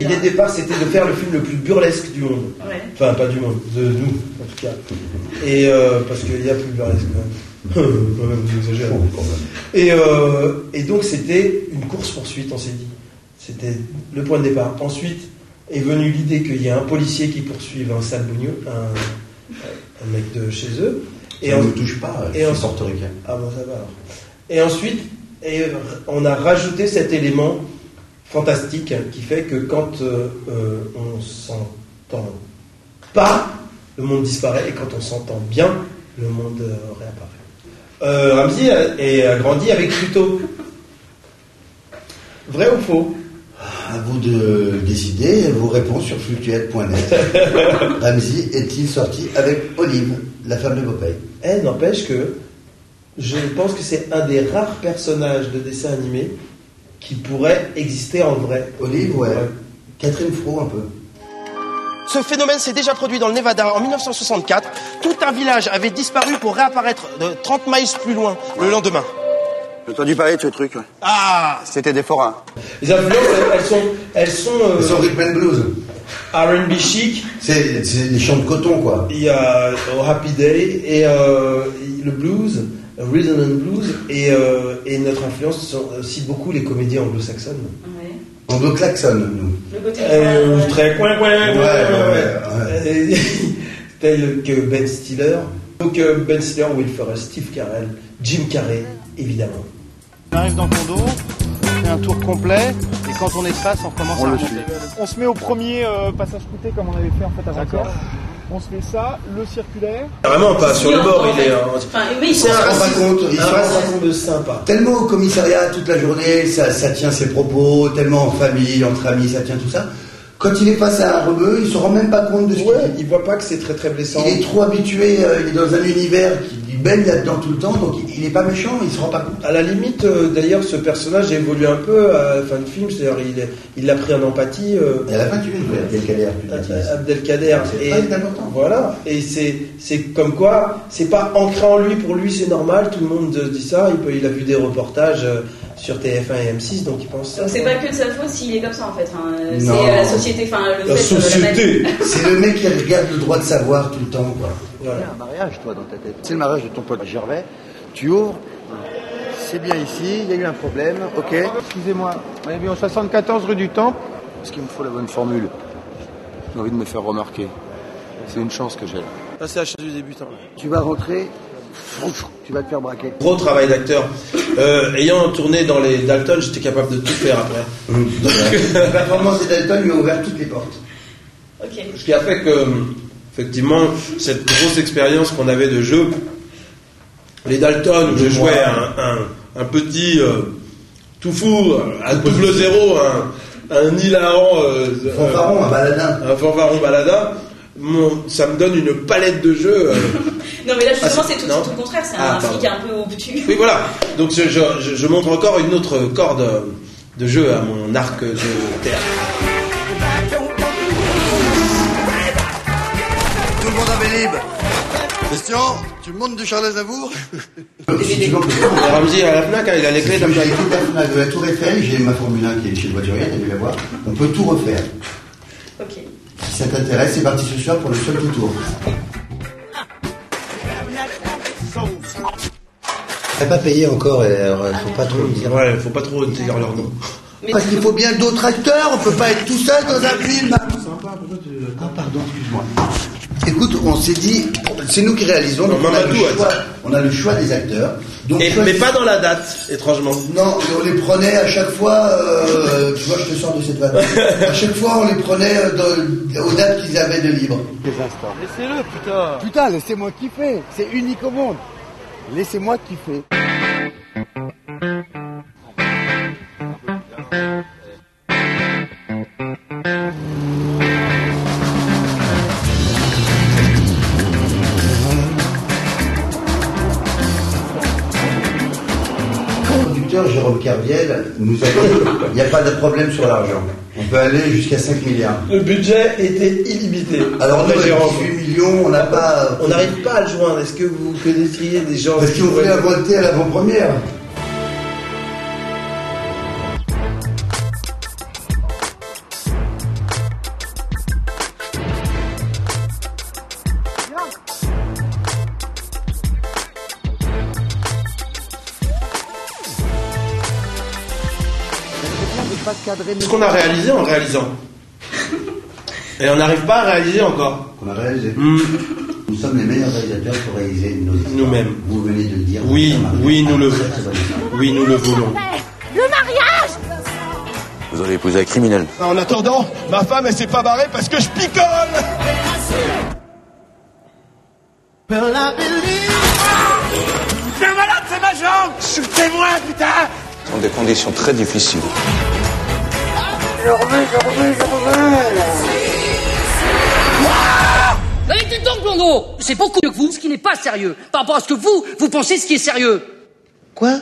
l'idée de départ, c'était de faire le film le plus burlesque du monde. Ouais. Enfin, pas du monde, de nous, en tout cas. Et parce qu'il y a plus burlesque quand même. Quand même, vous exagérez. Et donc, c'était une course-poursuite, on s'est dit. C'était le point de départ. Ensuite est venue l'idée qu'il y a un policier qui poursuive un sale bougnou, un mec de chez eux. Et on ne touche pas, c'est portoricain. Ah bon, ça va alors. Et ensuite, on a rajouté cet élément fantastique qui fait que quand on s'entend pas, le monde disparaît, et quand on s'entend bien, le monde réapparaît. Ramzy a grandi avec Pluto. Vrai ou faux? À vous de décider, vos réponses sur fluctuette.net. Ramzy est-il sorti avec Olive, la femme de Popeye? N'empêche que je pense que c'est un des rares personnages de dessin animé qui pourrait exister en vrai. Olive, ouais. Catherine Fro, un peu. Ce phénomène s'est déjà produit dans le Nevada en 1964. Tout un village avait disparu pour réapparaître de 30 miles plus loin le lendemain. J'ai entendu parler de ce truc. Ouais. Ah, c'était des forains. Les influences, elles sont rhythm and blues. R&B chic. C'est des chants de coton, quoi. Il y a Happy Day et le blues, rhythm and blues, et notre influence sont aussi beaucoup les comédies anglo-saxonnes. Ouais. Anglo-klaxonne, nous. Le côté très coin. Ouais. Tel que Ben Stiller. Donc Ben Stiller, Will Ferrell, Steve Carell, Jim Carrey, évidemment. On arrive dans ton dos, on fait un tour complet, et quand on est face, on recommence à remonter. On se met au premier passage coûté comme on avait fait en fait avant. D'accord. On se fait ça, le circulaire. Vraiment pas, sur le bord, il est... il se rend pas compte. Il se rend compte sympa. Tellement au commissariat toute la journée, ça tient ses propos, tellement en famille, entre amis, ça tient tout ça. Quand il est face à un rebeu, il se rend même pas compte de ce qu'il dit. Il voit pas que c'est très très blessant. Il est trop habitué, il est dans un univers qui baigne là-dedans tout le temps, donc il est pas méchant, il se rend pas compte. À la limite, d'ailleurs, ce personnage évolue un peu à la fin du film, c'est-à-dire il l'a pris en empathie. Et à la fin, tu viens de jouer Abdelkader. C'est très important. Voilà, et c'est comme quoi, c'est pas ancré en lui, pour lui c'est normal, tout le monde dit ça, il a vu des reportages sur TF1 et M6, donc il pense ça. Donc c'est pas que de sa faute s'il est comme ça en fait. C'est Non. la société, la société. C'est le mec qui regarde le droit de savoir tout le temps, quoi. Voilà. Il y a un mariage, toi, dans ta tête. C'est le mariage de ton pote Gervais. Tu ouvres. C'est bien ici, il y a eu un problème, ok. Excusez-moi, on est bien au 74 rue du Temple. Est-ce qu'il me faut la bonne formule? J'ai envie de me faire remarquer. C'est une chance que j'ai. Là, c'est la chance du débutant. Tu vas rentrer, tu vas te faire braquer. Gros travail d'acteur. Ayant tourné dans les Dalton, j'étais capable de tout faire après. La performance des Dalton lui a ouvert toutes les portes. Ok. Ce qui a fait que, effectivement, cette grosse expérience qu'on avait de jeu, les Dalton, où je jouais un petit tout fou, à double zéro, un hilarant, fanfaron, un baladin. Un fanfaron baladin. Ça me donne une palette de jeux. Non mais là justement c'est tout le contraire, c'est un flic un peu obtus. Oui voilà, donc je montre encore une autre corde de jeu à mon arc de théâtre. Tout le monde à Vélib. Christian, tu me montres du Charles Aznavour? Si tu veux, Ramzy à la FNAC, il a les clés comme ça. J'ai toute la FNAC de la Tour Eiffel, j'ai ma Formule 1 qui est chez le voiturier, t'as dû la voir. On peut tout refaire. Ok. Si ça t'intéresse, c'est parti ce soir pour le seul tour. T'as pas payé encore, faut pas trop dire. Ouais, faut pas trop dire leur nom. Parce qu'il faut bien d'autres acteurs, on peut pas être tout seul dans un film. Ah pardon, excuse-moi. Écoute, on s'est dit, c'est nous qui réalisons, donc on a le choix des acteurs. Donc mais pas dans la date, étrangement. Non, on les prenait à chaque fois, tu vois, je te sors de cette vanne. À chaque fois, on les prenait aux dates qu'ils avaient de libre. Laissez-le, putain. Putain, laissez-moi kiffer. C'est unique au monde. Laissez-moi kiffer. Jérôme Kerviel nous a dit il n'y a pas de problème sur l'argent. On peut aller jusqu'à 5 milliards. Le budget était illimité. Alors nous, avec 18 millions, on n'a pas... On n'arrive pas à le joindre. Est-ce que vous connaîtriez des gens... Parce qu'on voulait voter à l'avant-première. pas cadrer. Ce qu'on a réalisé en réalisant. Et on n'arrive pas à réaliser encore. On a réalisé. Nous sommes les meilleurs réalisateurs pour réaliser nos histoires. Nous-mêmes. Vous venez de le dire. Oui, nous le voulons. Le mariage! Vous aurez épousé un criminel. En attendant, ma femme, elle s'est pas barrée parce que je picole! C'est un malade, c'est ma jambe! Shootez-moi, putain! Ce sont des conditions très difficiles. Je remets. Allez, dites donc, Blondeau! C'est beaucoup mieux que vous, ce qui n'est pas sérieux. Par rapport à ce que vous pensez, ce qui est sérieux. Quoi?